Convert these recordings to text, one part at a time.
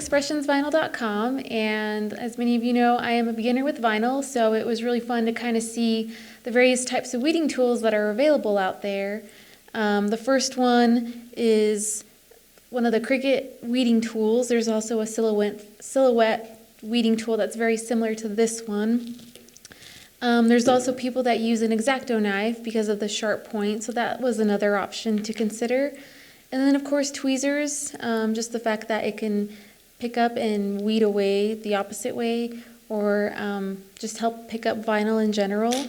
expressionsvinyl.com, and as many of you know, I am a beginner with vinyl, so it was really fun to kind of see the various types of weeding tools that are available out there. The first one is one of the Cricut weeding tools. There's also a silhouette weeding tool that's very similar to this one. There's also people that use an X-Acto knife because of the sharp point, so that was another option to consider. And then of course tweezers, just the fact that it can pick up and weed away the opposite way, or just help pick up vinyl in general.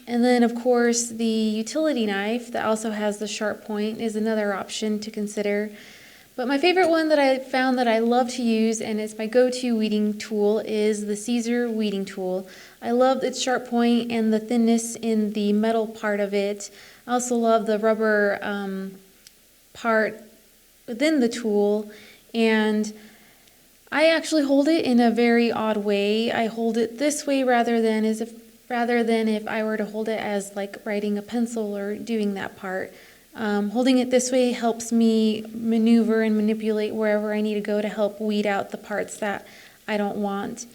And then of course the utility knife that also has the sharp point is another option to consider. But my favorite one that I found that I love to use, and it's my go-to weeding tool, is the Siser weeding tool. I love its sharp point and the thinness in the metal part of it. I also love the rubber part within the tool, and I actually hold it in a very odd way. I hold it this way rather than if I were to hold it as like writing a pencil or doing that part. Holding it this way helps me maneuver and manipulate wherever I need to go to help weed out the parts that I don't want.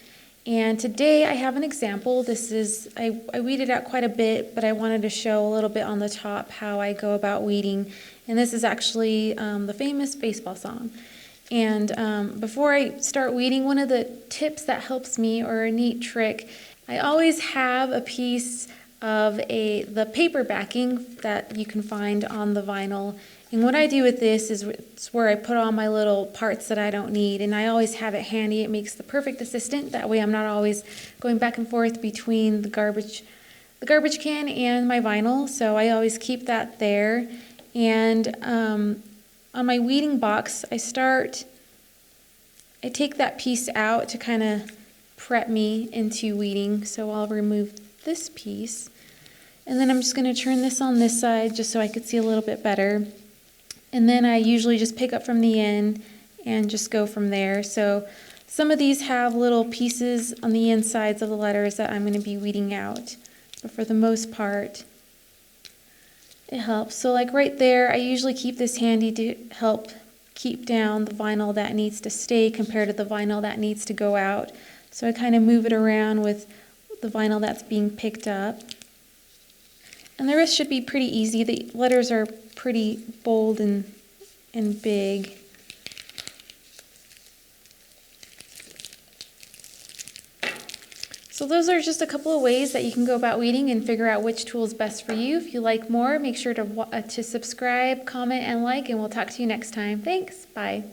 And today I have an example. This is, I weeded out quite a bit, but I wanted to show a little bit on the top how I go about weeding. And this is actually the famous baseball song. And before I start weeding, one of the tips that helps me, or a neat trick, I always have a piece of the paper backing that you can find on the vinyl. And what I do with this is it's where I put all my little parts that I don't need, and I always have it handy. It makes the perfect assistant. That way I'm not always going back and forth between the garbage can and my vinyl, so I always keep that there. And on my weeding box, I take that piece out to kind of prep me into weeding, so I'll remove this piece. And then I'm just going to turn this on this side just so I could see a little bit better. And then I usually just pick up from the end and just go from there. So some of these have little pieces on the insides of the letters that I'm going to be weeding out. But for the most part, it helps. So like right there, I usually keep this handy to help keep down the vinyl that needs to stay compared to the vinyl that needs to go out. So I kind of move it around with the vinyl that's being picked up. And the rest should be pretty easy. The letters are pretty bold and big. So those are just a couple of ways that you can go about weeding and figure out which tool is best for you. If you like more, make sure to subscribe, comment, and like, and we'll talk to you next time. Thanks. Bye.